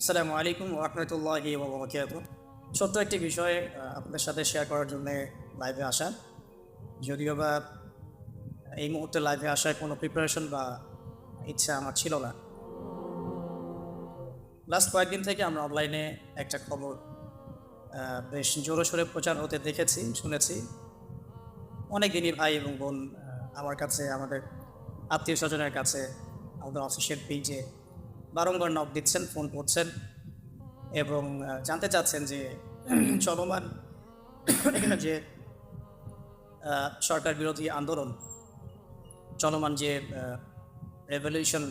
আসসালামু আলাইকুম ওয়া রাহমাতুল্লাহি ওয়া বারাকাতুহু। ছোট্ট একটি বিষয় আপনাদের সাথে শেয়ার করার জন্য লাইভে আসা। যদিও বা এই মুহূর্তে লাইভে আসার কোনো প্রিপারেশন বা ইচ্ছা আমার ছিল না। লাস্ট কয়েকদিন থেকে আমরা অনলাইনে একটা খবর বেশ জোরসোরে প্রচার হতে দেখেছি, শুনেছি। অনেক দিনই ভাই এবং বোন আমার কাছে, আমাদের আত্মীয়স্বজনের কাছে, আমাদের অফিসিয়াল পেজে বারংবার নক দিচ্ছেন, ফোন করছেন এবং জানতে চাচ্ছেন যে চলমান যে সরকার বিরোধী আন্দোলন, চলমান যে রেভলিউশন,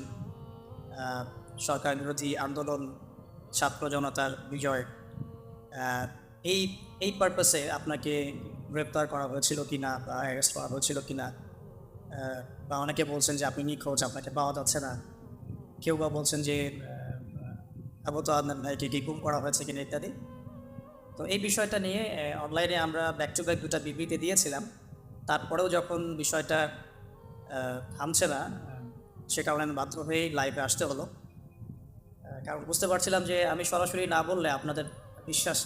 সরকার বিরোধী আন্দোলন, ছাত্র জনতার বিজয়, আহ, এই এই পারপাসে আপনাকে গ্রেপ্তার করা হয়েছিল কিনা বা অ্যারেস্ট করা হয়েছিল কিনা, বা অনেকে বলছেন যে আপনি নিখোঁজ, আপনাকে পাওয়া যাচ্ছে না। কেউ বা বলছেন যে আবু তো আদনান ভাইকে কি গুম করা হয়েছে কিনা ইত্যাদি। তো এই বিষয়টা নিয়ে অনলাইনে আমরা ব্যাক টু ব্যাক দুটা বিবৃতি দিয়েছিলাম। তারপরেও যখন বিষয়টা থামছে না, সে কারণে আমি বাধ্য হয়েই লাইভে আসতে হলো। কারণ বুঝতে পারছিলাম যে আমি সরাসরি না বললে আপনাদের বিশ্বাস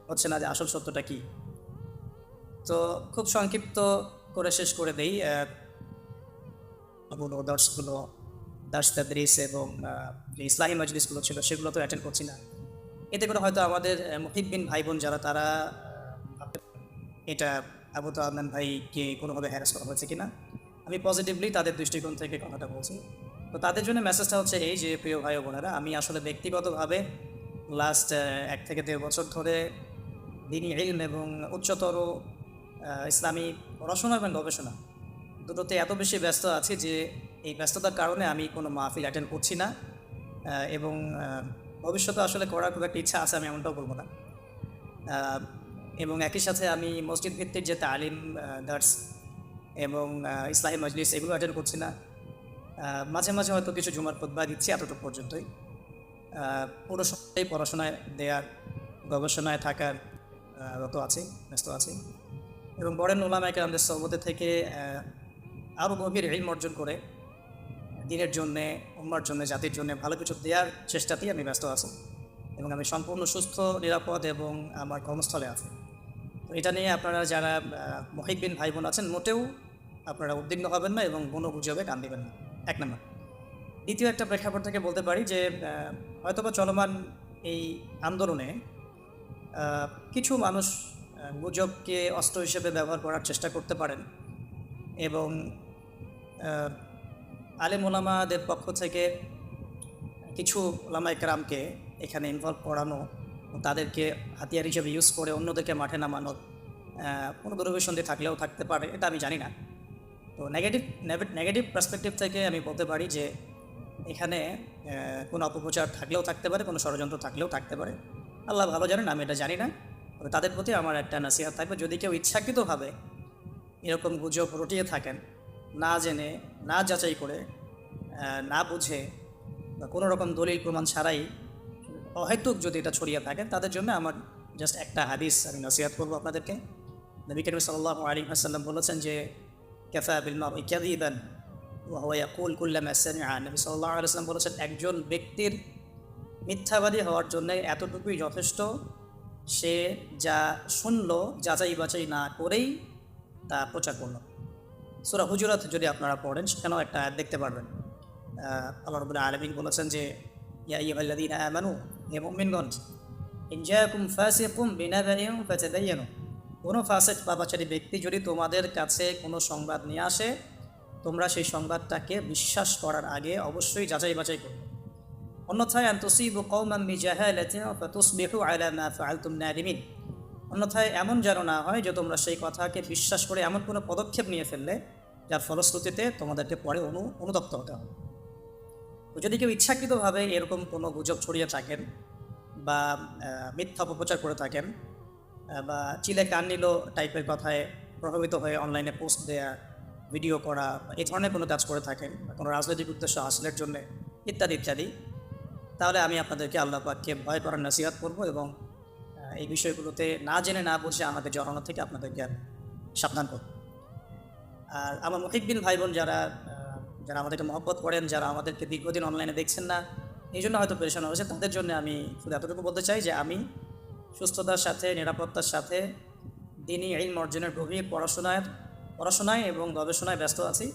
হচ্ছে না যে আসল সত্যটা কি। তো খুব সংক্ষিপ্ত করে শেষ করে দেই। দর্শগুলো, দার্স তাদরিস এবং যে ইসলাহী মজলিসগুলো ছিল সেগুলো তো অ্যাটেন্ড করছি না। এতে করে হয়তো আমাদের মুহিব্বিন ভাই বোন যারা, তারা এটা আবু তো আদনান ভাইকে কোনোভাবে হ্যারাস করা হয়েছে কিনা, আমি পজিটিভলি তাদের দৃষ্টিকোণ থেকে কথাটা বলছি। তো তাদের জন্য মেসেজটা হচ্ছে এই যে, প্রিয় ভাই ও বোনেরা, আমি আসলে ব্যক্তিগতভাবে লাস্ট 1 থেকে 1.5 বছর ধরে দিনী ইলম এবং উচ্চতর ইসলামী পড়াশোনা এবং গবেষণা দুটোতে এত বেশি ব্যস্ত আছি যে এই ব্যস্ততার কারণে আমি কোনো মাহফিল অ্যাটেন্ড করছি না। এবং ভবিষ্যতে আসলে করার খুব একটা ইচ্ছা আছে, আমি এমনটাও বলবো না। এবং একই সাথে আমি মসজিদ ভিত্তিক যে তালিম, দার্স এবং ইসলাহী মজলিস এগুলো অ্যাটেন্ড করছি না। মাঝে মাঝে হয়তো কিছু জুমার খুতবা দিচ্ছি, এতটুকু পর্যন্তই। পুরো সময়টাই পড়াশোনায় দেওয়ার, গবেষণায় থাকার রত আছি, ব্যস্ত আছি। এবং বরেন ওলামায়ে কেরামদের সোহবতে থেকে আরও গভীর ইলম অর্জন করে দিনের জন্যে, উম্মার জন্য, জাতির জন্য ভালো কিছু দেওয়ার চেষ্টাতেই আমি ব্যস্ত আছি। এবং আমি সম্পূর্ণ সুস্থ, নিরাপদ এবং আমার কর্মস্থলে আছি। তো এটা নিয়ে আপনারা যারা মুহিব্বিন ভাই বোন আছেন, মোটেও আপনারা উদ্বিগ্ন হবেন না এবং কোনো গুজবে কান দিবেন না। 1 নম্বর। দ্বিতীয় একটা প্রেক্ষাপট থেকে বলতে পারি যে হয়তোবা চলমান এই আন্দোলনে কিছু মানুষ গুজবকে অস্ত্র হিসেবে ব্যবহার করার চেষ্টা করতে পারেন এবং আলেম ওলামাদের পক্ষ থেকে কিছু ওলামায়ে কেরামকে এখানে ইনভলভ করানো, তাদেরকে হাতিয়ার হিসেবে ইউজ করে অন্যদেরকে মাঠে নামানোর কোনো দূরভিসন্ধি থাকলেও থাকতে পারে, এটা আমি জানি না। তো নেগেটিভ পার্সপেক্টিভ থেকে আমি বলতে পারি যে এখানে কোনো অপপ্রচার থাকলেও থাকতে পারে, কোনো ষড়যন্ত্র থাকলেও থাকতে পারে। আল্লাহ ভালো জানেন, আমি এটা জানি না। তবে তাদের প্রতি আমার একটা নসিহত থাকবে, যদি কেউ ইচ্ছাকৃতভাবে এরকম গুজব রটিয়ে থাকেন, না জেনে, না যাচাই করে, না বুঝে বা কোনো রকম দলিল প্রমাণ ছাড়াই অহেতুক যদি এটা ছড়িয়ে থাকেন, তাদের জন্য আমার জাস্ট একটা হাদিস আমি নসিহত করবো আপনাদেরকে। নবী করিম সাল্লাল্লাহু আলাইহি ওয়াসাল্লাম বলেছেন যে, কাফা বিল মারই কাযিবান ওয়া হুয়া ইয়াকুল কুল্লামা সামিআ। নবী সাল্লাল্লাহু আলাইহি ওয়াসাল্লাম বলেছেন, একজন ব্যক্তির মিথ্যাবাদী হওয়ার জন্য এতটুকুই যথেষ্ট, সে যা শুনলো যাচাই বাছাই না করেই তা প্রচার করল। সূরা হুজুরাত যদি আপনারা পড়েন, সেখানেও একটা আয়াত দেখতে পারবেন। আল্লাহ রাব্বুল আলামিন বলেছেন যে, ইয়া আইয়ুহাল্লাযীনা আমানু, হে মুমিনগণ, ইন জাআকুম ফাসিকুম বিনাবাইন ফাতাবায়ানু, কোনো ফাসিক পাপাচারী ব্যক্তি যদি তোমাদের কাছে কোনো সংবাদ নিয়ে আসে, তোমরা সেই সংবাদটাকে বিশ্বাস করার আগে অবশ্যই যাচাই বাছাই করবে। অন্যথায় আন তুসিবু কওমান বিজাহালাতিন ফাতুসবিহু আলা মা ফাআলতুম নাদিমিন, অন্যথায় এমন যেন না হয় যে তোমরা সেই কথাকে বিশ্বাস করে এমন কোনো পদক্ষেপ নিয়ে ফেললে যার ফলশ্রুতিতে তোমাদেরকে পরে অনুতপ্ত হতে হবে। তো যদি কেউ ইচ্ছাকৃতভাবে এরকম কোনো গুজব ছড়িয়ে থাকেন বা মিথ্যা অপপ্রচার করে থাকেন, বা চিলে কান নিল টাইপের কথায় প্রভাবিত হয়ে অনলাইনে পোস্ট দেয়া, ভিডিও করা, এই ধরনের কোনো কাজ করে থাকেন, কোনো রাজনৈতিক উদ্দেশ্য হাসিলের জন্য ইত্যাদি ইত্যাদি, তাহলে আমি আপনাদেরকে আল্লাহ পাককে ভয় করার নসিহত করব এবং এই বিষয়গুলোতে না জেনে না বুঝে আমাদের জড়ানো থেকে আপনাদেরকে সাবধান করব। আর আমার মুহিব্বিন ভাই বোন যারা যারা আমাদেরকে মহব্বত করেন, যারা আমাদেরকে দীর্ঘদিন অনলাইনে দেখছেন না, এই জন্য হয়তো পেরেশান হয়েছে। তাদের জন্য আমি শুধু এতটুকু বলতে চাই যে আমি সুস্থতার সাথে, নিরাপত্তার সাথে দিনই ইলম অর্জনের গভীর পড়াশোনায় এবং গবেষণায় ব্যস্ত আছি।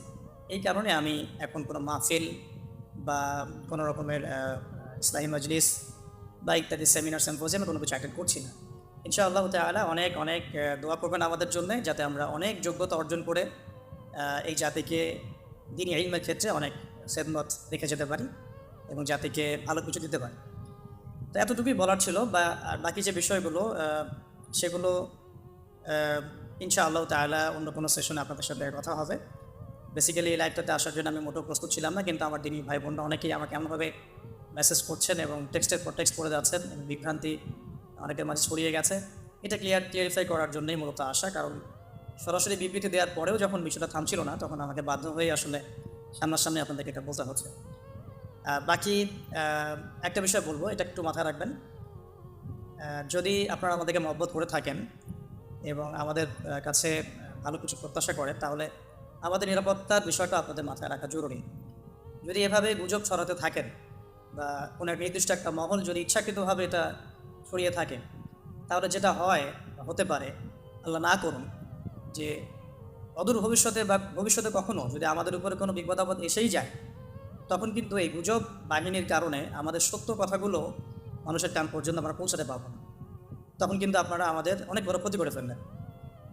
এই কারণে আমি এখন কোনো মাহফিল বা কোনো রকমের ইসলাহি মজলিস বা ইত্যাদি সেমিনার সিম্পোজিয়ামে কোনো কিছু অ্যাটেন্ড করছি না। ইনশাআল্লাহ তাআলা অনেক অনেক দোয়া করবেন আমাদের জন্য, যাতে আমরা অনেক যোগ্যতা অর্জন করে এই জাতিকে দিনই ইলমের ক্ষেত্রে অনেক খেদমত রেখে যেতে পারি এবং জাতিকে ভালো কিছু দিতে পারি। তো এতটুকুই বলার ছিল। আর বাকি যে বিষয়গুলো সেগুলো ইনশাআল্লাহ তাআলা অন্য কোনো সেশনে আপনাদের সাথে কথা হবে। বেসিক্যালি এই লাইভটাতে আসার জন্য আমি মোটেও প্রস্তুত ছিলাম না, কিন্তু আমার দিনী ভাই বোনরা অনেকেই আমাকে এমনভাবে মেসেজ করছেন এবং টেক্সটের পর টেক্সট করে যাচ্ছেন এবং বিভ্রান্তি অনেকের মাঝে ছড়িয়ে গেছে। এটা ক্লিয়ারিফাই করার জন্যই মূলত আসা, কারণ সরাসরি বিবৃতি দেওয়ার পরেও যখন বিষয়টা থামছিল না, তখন আমাকে বাধ্য হয়ে আসলে সামনাসামনি আপনাদেরকে এটা বলতে হচ্ছে। বাকি একটা বিষয় বলবো, এটা একটু মাথায় রাখবেন। যদি আপনারা আমাদেরকে মহব্বত করে থাকেন এবং আমাদের কাছে ভালো কিছু প্রত্যাশা করেন, তাহলে আমাদের নিরাপত্তার বিষয়টা আপনাদের মাথায় রাখা জরুরি। যদি এভাবে গুজব ছড়াতে থাকেন বা কোনো এক নির্দিষ্ট একটা মহল যদি ইচ্ছাকৃতভাবে এটা ছড়িয়ে থাকে, তাহলে যেটা হয় হতে পারে, আল্লাহ না করুন, যে অদূর ভবিষ্যতে বা ভবিষ্যতে কখনো যদি আমাদের উপরে কোনো বিপদ আপদ এসেই যায়, তখন কিন্তু এই গুজব বাহিনীর কারণে আমাদের সত্য কথাগুলো মানুষের কান পর্যন্ত আমরা পৌঁছাতে পারবো না। তখন কিন্তু আপনারা আমাদের অনেক বড় ক্ষতি করে ফেলবেন।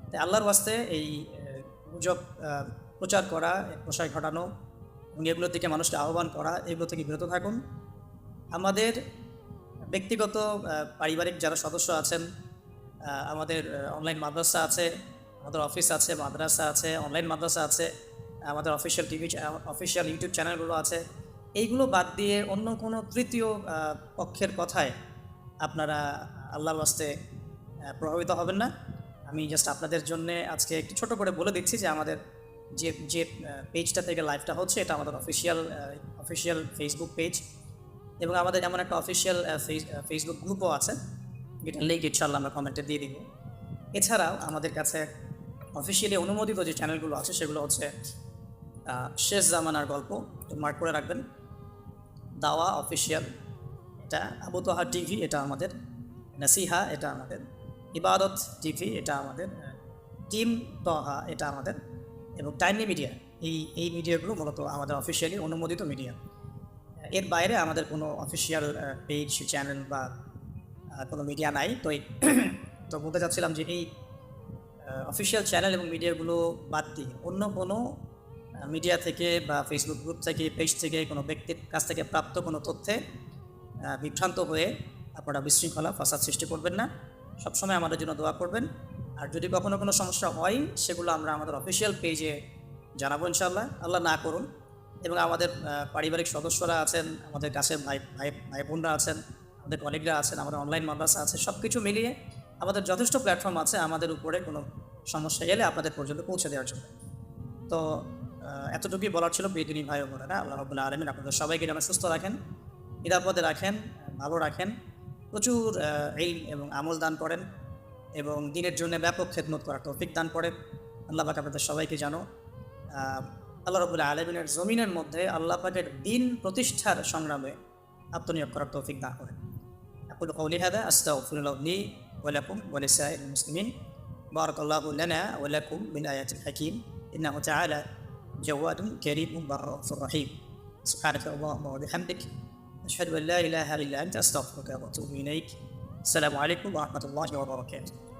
তাই আল্লাহর ওয়াস্তে এই গুজব প্রচার করা, প্রসার ঘটানো এবং এগুলোর দিকে মানুষকে আহ্বান করা, এগুলো থেকে বিরত থাকুন। আমাদের ব্যক্তিগত পারিবারিক যারা সদস্য আছেন, আমাদের অনলাইন মাদ্রাসা আছে, আমাদের অফিস আছে, মাদ্রাসা আছে, অনলাইন মাদ্রাসা আছে, আমাদের অফিসিয়াল ইউটিউব চ্যানেলগুলো আছে, এইগুলো বাদ দিয়ে অন্য কোনো তৃতীয় পক্ষের কথায় আপনারা আল্লাহর ওয়াস্তে প্রভাবিত হবেন না। আমি জাস্ট আপনাদের জন্য আজকে একটু ছোটো করে বলে দিচ্ছি যে আমাদের যে পেজটা থেকে লাইভটা হচ্ছে, এটা আমাদের অফিসিয়াল ফেসবুক পেজ, এবং আমাদের এমন একটা অফিসিয়াল ফেসবুক গ্রুপও আছে, যেটার লিঙ্ক ইনশাআল্লাহ আমরা কমেন্টে দিয়ে দিব। এছাড়াও আমাদের কাছে অফিসিয়ালি অনুমোদিত যে চ্যানেলগুলো আছে, সেগুলো হচ্ছে শেষ জামানার গল্প, মার্ক করে রাখবেন, দাওয়া অফিসিয়াল, এটা আবু তোহা টিভি, এটা আমাদের নাসিহা, এটা আমাদের ইবাদত টিভি, এটা আমাদের টিম তোহা, এটা আমাদের, এবং টাইমলি মিডিয়া। এই মিডিয়াগুলো মূলত আমাদের অফিসিয়ালি অনুমোদিত মিডিয়া। এর বাইরে আমাদের কোনো অফিসিয়াল পেজ, চ্যানেল বা কোনো মিডিয়া নাই। তো বলতে চাচ্ছিলাম যে এই অফিসিয়াল চ্যানেল এবং মিডিয়াগুলো বাদ দিয়ে অন্য কোনো মিডিয়া থেকে বা ফেসবুক গ্রুপ থেকে, পেজ থেকে, কোনো ব্যক্তির কাছ থেকে প্রাপ্ত কোনো তথ্যে বিভ্রান্ত হয়ে আপনারা বিশৃঙ্খলা, ফাসাদ সৃষ্টি করবেন না। সবসময় আমাদের জন্য দোয়া করবেন। আর যদি কখনো কোনো সমস্যা হয়, সেগুলো আমরা আমাদের অফিসিয়াল পেজে জানাবো ইনশাআল্লাহ, আল্লাহ না করুন। এবং আমাদের পারিবারিক সদস্যরা আছেন, আমাদের কাছে ভাই বোনরা আছেন, আমাদের কলিগরা আছেন, আমাদের অনলাইন মাদ্রাসা আছে, সব কিছু মিলিয়ে আমাদের যথেষ্ট প্ল্যাটফর্ম আছে আমাদের উপরে কোনো সমস্যা এলে আপনাদের পর্যন্ত পৌঁছে দেওয়ার জন্য। তো এতটুকুই বলার ছিল প্রিয় দিনী ভাই ও বোনেরা। আল্লাহ রাব্বুল আলামিন আপনাদের সবাইকে যেন সুস্থ রাখেন, নিরাপদে রাখেন, ভালো রাখেন, প্রচুর ইলম এবং আমল দান করেন এবং দিনের জন্য ব্যাপক খেদমত করার তৌফিক দান করেন। আল্লাহ পাক আপনাদের সবাইকে যেন আল্লাহ রাব্বুল আলামিনের জমিনের মধ্যে আল্লাহ পাকের দিন প্রতিষ্ঠার সংগ্রামে আত্মনিয়োগ করার তৌফিক দান করেন। আকুলু কওলি হাযা আস্তাগফিরুল্লাহ লি ওয়া লাকুম ওয়া লিসাইরিল মুসলিমিন। বারাকাল্লাহু লানা ওয়া লাকুম মিন আয়াতিল হাকীম ইন্নাহু তাআলা জাওয়াদুন কারীমুন রাউফুর রহিম। সুবহানাকা আল্লাহুম্মা ওয়া বিহামদিক আশহাদু আন লা ইলাহা ইল্লা আনতা আস্তাগফিরুকা ওয়া আতুবু ইলাইক। আসসালামু আলাইকুম ওয়া রাহমাতুল্লাহি ওয়া বারাকাতুহু।